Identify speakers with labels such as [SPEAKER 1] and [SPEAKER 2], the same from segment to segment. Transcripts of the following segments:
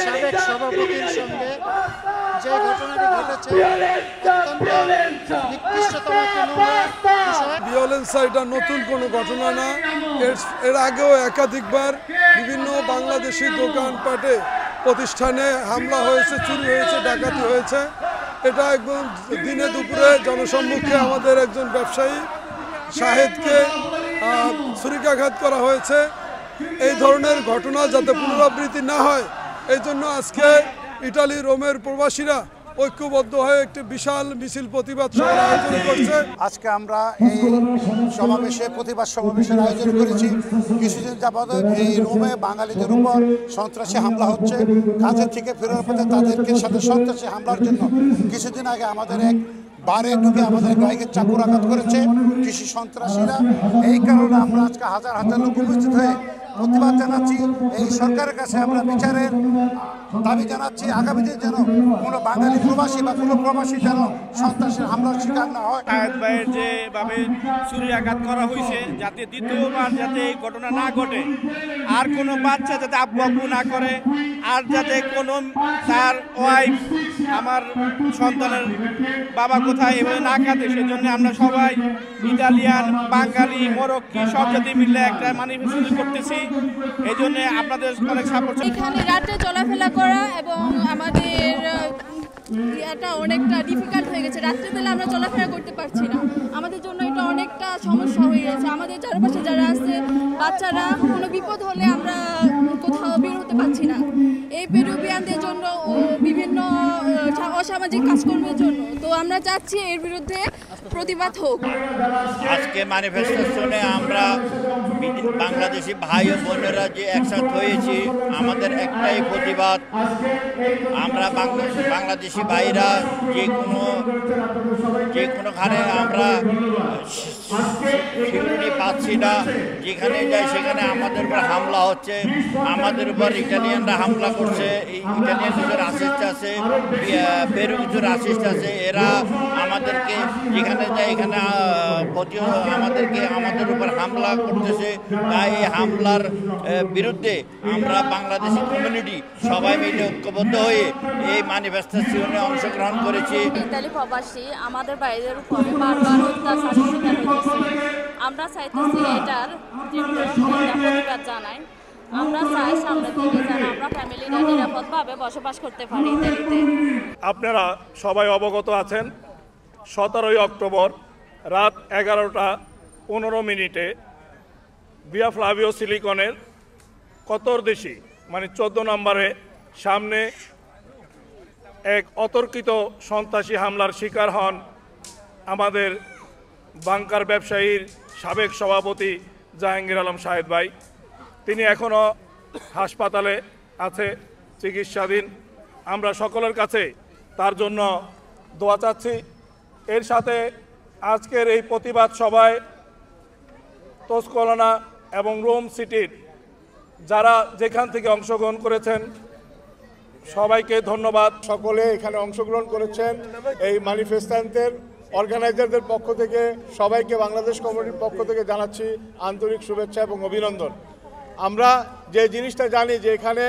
[SPEAKER 1] সাবেক সভাপতির সঙ্গে যে ঘটনাটি ঘটেছে নিকৃষ্টতম একটা নোংরা বিষয়।
[SPEAKER 2] ভিওলেন্স এটা নতুন কোনো ঘটনা না, এর আগেও একাধিকবার বিভিন্ন বাংলাদেশি দোকানপাটে প্রতিষ্ঠানে হামলা হয়েছে, চুরি হয়েছে, ডাকাতি হয়েছে। এটা একদম দিনে দুপুরে জনসম্মুখে আমাদের একজন ব্যবসায়ী শাহেদকে ছুরিকাঘাত করা হয়েছে। এই ধরনের ঘটনা যাতে পুনরাবৃত্তি না হয় এই জন্য আজকে ইটালি রোমের প্রবাসীরা ঐক্যবদ্ধ হয়ে একটি বিশাল মিছিল প্রতিবাদ সভার আয়োজন করছে।
[SPEAKER 3] আজকে আমরা এই সমাবেশে প্রতিবাদ সমাবেশের আয়োজন করেছি। কিছুদিন যাবত এই রোমে বাঙালিদের উপর সন্ত্রাসী হামলা হচ্ছে। কাজের থেকে ফেরার পথে তাদেরকে সাথে সন্ত্রাসী হামলার জন্য কিছুদিন আগে আমাদের এক বারে ঢুকে আমাদের গায়ে চাকুরাঘাত করেছে কৃষি সন্ত্রাসীরা। এই কারণে আমরা আজকে হাজার হাজার লোক উপস্থিত হয়ে প্রতিবাদ জানাচ্ছি। এই সরকারের কাছে আমরা বিচারের দাবি জানাচ্ছি। আগামীতে যেন কোনো বাঙালি প্রবাসী বা কোনো প্রবাসী যেন সন্ত্রাসের হামলার শিকার না হয়।
[SPEAKER 4] শাহেদ ভাইয়ের যেভাবে ছুরিকাঘাত করা হয়েছে যাতে দ্বিতীয়বার যাতে এই ঘটনা না ঘটে, আর কোনো বাচ্চা যাতে আব্বু না করে, আর যাতে কোনো তার ওয়াইফ আমার সন্তানের বাবা কোথায় এভাবে না কাঁদে, সেজন্য আমরা সবাই ইটালিয়ান, বাঙালি, মরক্কি সব জাতি মিলে একটা ম্যানিফেস্টেশন করতেছি। এই জন্য আপনাদের অনেক সাপোর্ট।
[SPEAKER 5] এখানে রাতে চলাফেরা করা এবং আমাদের এটা অনেকটা ডিফিকাল্ট হয়ে গেছে। রাত্রেবেলা আমরা চলাফেরা করতে পারছি না, আমাদের জন্য এটা অনেকটা সমস্যা হয়ে গেছে। আমাদের চারপাশে যারা আছে বাচ্চারা, কোনো বিপদ হলে আমরা কোথাও বের হতে পারছি না এই পেরুভিয়ানদের জন্য ও বিভিন্ন অসামাজিক কাজকর্মের জন্য। তো আমরা চাচ্ছি এর বিরুদ্ধে প্রতিবাদ হোক।
[SPEAKER 6] আজকে ম্যানিফেস্টেশনে আমরা বাংলাদেশি ভাই ও বোনেরা যে একসাথে হয়েছি, আমাদের একটাই প্রতিবাদ। আমরা বাংলাদেশি ভাইরা যে কোনোখানে আমরা সিকিউরিটি পাচ্ছি না, যেখানে যাই সেখানে আমাদের উপর হামলা হচ্ছে। আমাদের উপর ইটালিয়ানরা হামলা করছে, ইটালিয়ান কিছু রাসিস্ট আছে, পেরু কিছু রাসিস্ট আছে। এরা আমাদেরকে যেখানে যায় এখানে আমাদের উপর হামলা করতেছে। তাই এই হামলার বিরুদ্ধে আমরা বাংলাদেশি কমিউনিটি সবাই মিলে ঐক্যবদ্ধ হয়ে এই ম্যানিফেস্টেশনে অংশগ্রহণ করেছি।
[SPEAKER 5] ইতালি প্রবাসী আমাদের বাইরের উপরে বারবার অত্যাচার শিকার হয়েছে। আমরা চাইতেছি এটার প্রতিবাদ জানাই। আমরা চাই সামনে থেকে যেন আমরা ফ্যামিলিরা নিরাপদভাবে বসবাস করতে পারি ইতালিতে।
[SPEAKER 4] আপনারা সবাই অবগত আছেন 17 অক্টোবর রাত 11:15 ভিয়া ফ্লাভিও সিলিকনের কতরদেশি মানে 14 নম্বরে সামনে এক অতর্কিত সন্ত্রাসী হামলার শিকার হন আমাদের বাংকার ব্যবসায়ীর সাবেক সভাপতি জাহাঙ্গীর আলম শাহেদ ভাই। তিনি এখনও হাসপাতালে আছে, চিকিৎসাধীন। আমরা সকলের কাছে তার জন্য দোয়া চাচ্ছি। এর সাথে আজকের এই প্রতিবাদ সভায় তোসকোলোনা এবং রোম সিটির যারা যেখান থেকে অংশগ্রহণ করেছেন সবাইকে ধন্যবাদ।
[SPEAKER 7] সকলে এখানে অংশগ্রহণ করেছেন। এই ম্যানিফেস্টেশনের অর্গানাইজারদের পক্ষ থেকে সবাইকে বাংলাদেশ কমিউনিটির পক্ষ থেকে জানাচ্ছি আন্তরিক শুভেচ্ছা এবং অভিনন্দন। আমরা যে জিনিসটা জানি যে এখানে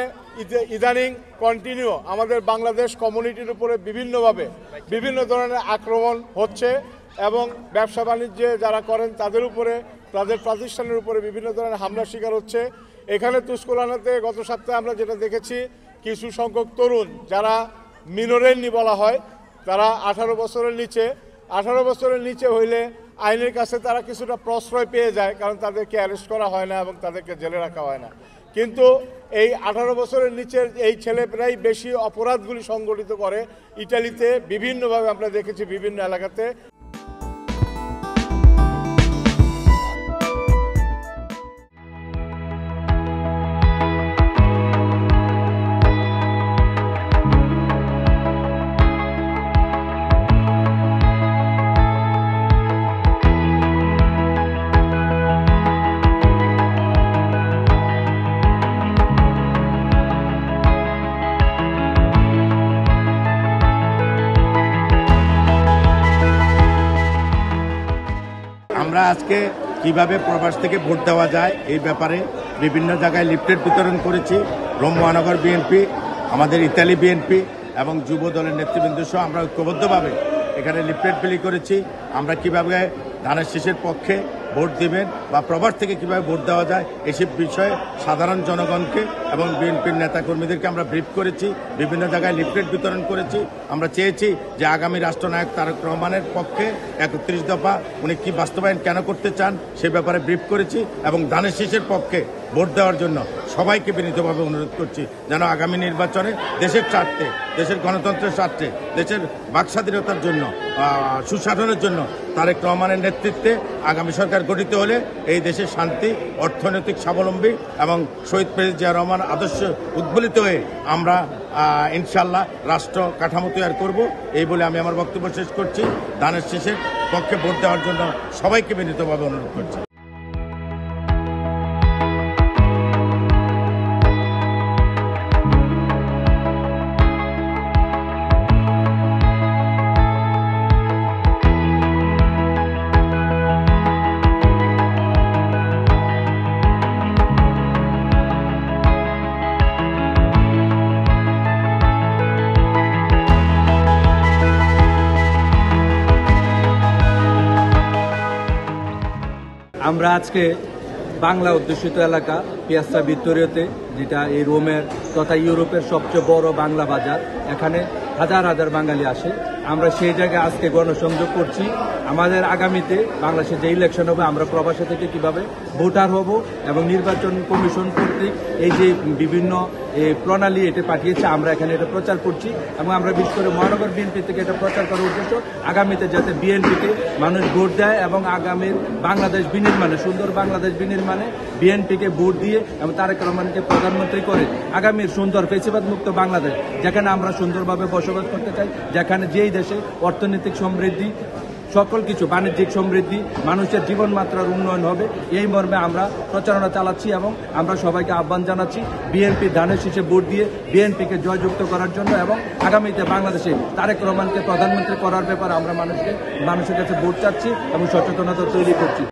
[SPEAKER 7] ইদানিং কন্টিনিউ আমাদের বাংলাদেশ কমিউনিটির উপরে বিভিন্নভাবে বিভিন্ন ধরনের আক্রমণ হচ্ছে এবং ব্যবসা বাণিজ্যে যারা করেন তাদের উপরে, তাদের প্রতিষ্ঠানের উপরে বিভিন্ন ধরনের হামলার শিকার হচ্ছে। এখানে তুসকোলানাতে গত সপ্তাহে আমরা যেটা দেখেছি, কিছু সংখ্যক তরুণ যারা মিনোরেন্নি বলা হয়, তারা 18 বছরের নিচে হইলে আইনের কাছে তারা কিছুটা প্রশ্রয় পেয়ে যায়, কারণ তাদেরকে অ্যারেস্ট করা হয় না এবং তাদেরকে জেলে রাখা হয় না। কিন্তু এই 18 বছরের নিচের এই ছেলেপেরাই বেশি অপরাধগুলি সংগঠিত করে ইটালিতে। বিভিন্নভাবে আমরা দেখেছি বিভিন্ন এলাকাতে।
[SPEAKER 6] আমরা আজকে কিভাবে প্রবাস থেকে ভোট দেওয়া যায় এই ব্যাপারে বিভিন্ন জায়গায় লিফলেট বিতরণ করেছি। রোম মহানগর বিএনপি আমাদের ইতালি বিএনপি এবং যুব দলের নেতৃবৃন্দ সহ আমরা ঐক্যবদ্ধভাবে এখানে লিফলেট বিলি করেছি। আমরা কিভাবে ধানের শীষের পক্ষে ভোট দিবেন বা প্রবাস থেকে কিভাবে ভোট দেওয়া যায় এসব বিষয়ে সাধারণ জনগণকে এবং বিএনপির নেতাকর্মীদেরকে আমরা ব্রিফ করেছি, বিভিন্ন জায়গায় লিফলেট বিতরণ করেছি। আমরা চেয়েছি যে আগামী রাষ্ট্রনায়ক তারেক রহমানের পক্ষে 31 দফা উনি কি বাস্তবায়ন কেন করতে চান সে ব্যাপারে ব্রিফ করেছি এবং ধানের শীষের পক্ষে ভোট দেওয়ার জন্য সবাইকে বিনীতভাবে অনুরোধ করছি যেন আগামী নির্বাচনে দেশের স্বার্থে, দেশের গণতন্ত্রের স্বার্থে, দেশের বাকস্বাধীনতার জন্য, সুশাসনের জন্য তারেক রহমানের নেতৃত্বে আগামী সরকার গঠিত হলে এই দেশের শান্তি, অর্থনৈতিক স্বাবলম্বী এবং শহীদ প্রেসিডেন্ট জিয়া রহমান আদর্শ উদ্বলিত হয়ে আমরা ইনশাল্লাহ রাষ্ট্র কাঠামো তৈরি করব এই বলে আমি আমার বক্তব্য শেষ করছি। ধানের শীষের পক্ষে ভোট দেওয়ার জন্য সবাইকে বিনীতভাবে অনুরোধ করছি।
[SPEAKER 8] আমরা আজকে বাংলা অধ্যুষিত এলাকা পিয়াসা ভিক্টোরিয়াতে, যেটা এই রোমের তথা ইউরোপের সবচেয়ে বড় বাংলা বাজার, এখানে হাজার হাজার বাঙালি আসে। আমরা সেই জায়গায় আজকে গণসংযোগ করছি। আমাদের আগামীতে বাংলাদেশে যে ইলেকশন হবে আমরা প্রবাসী থেকে কিভাবে ভোটার হব এবং নির্বাচন কমিশন কর্তৃক এই যে বিভিন্ন প্রণালী এটা পাঠিয়েছে আমরা এখানে এটা প্রচার করছি এবং আমরা বিশেষ করে মহানগর বিএনপি থেকে এটা প্রচার করার উদ্দেশ্য আগামীতে যাতে বিএনপিকে মানুষ ভোট দেয় এবং আগামীর বাংলাদেশ বিনির্মাণে, সুন্দর বাংলাদেশ বিনির্মাণে বিএনপিকে ভোট দিয়ে এবং তারেক রহমানকে প্রধানমন্ত্রী করে আগামীর সুন্দর ফ্যাসিবাদ মুক্ত বাংলাদেশ যেখানে আমরা সুন্দরভাবে বসবাস করতে চাই, যেখানে যেই দেশে অর্থনৈতিক সমৃদ্ধি, সকল কিছু বাণিজ্যিক সমৃদ্ধি, মানুষের জীবনমাত্রার উন্নয়ন হবে, এই মর্মে আমরা প্রচারণা চালাচ্ছি এবং আমরা সবাইকে আহ্বান জানাচ্ছি বিএনপি ধানের শীষে ভোট দিয়ে বিএনপিকে জয়যুক্ত করার জন্য এবং আগামীতে বাংলাদেশে তারেক রহমানকে প্রধানমন্ত্রী করার ব্যাপারে আমরা মানুষের কাছে ভোট চাচ্ছি এবং সচেতনতা তৈরি করছি।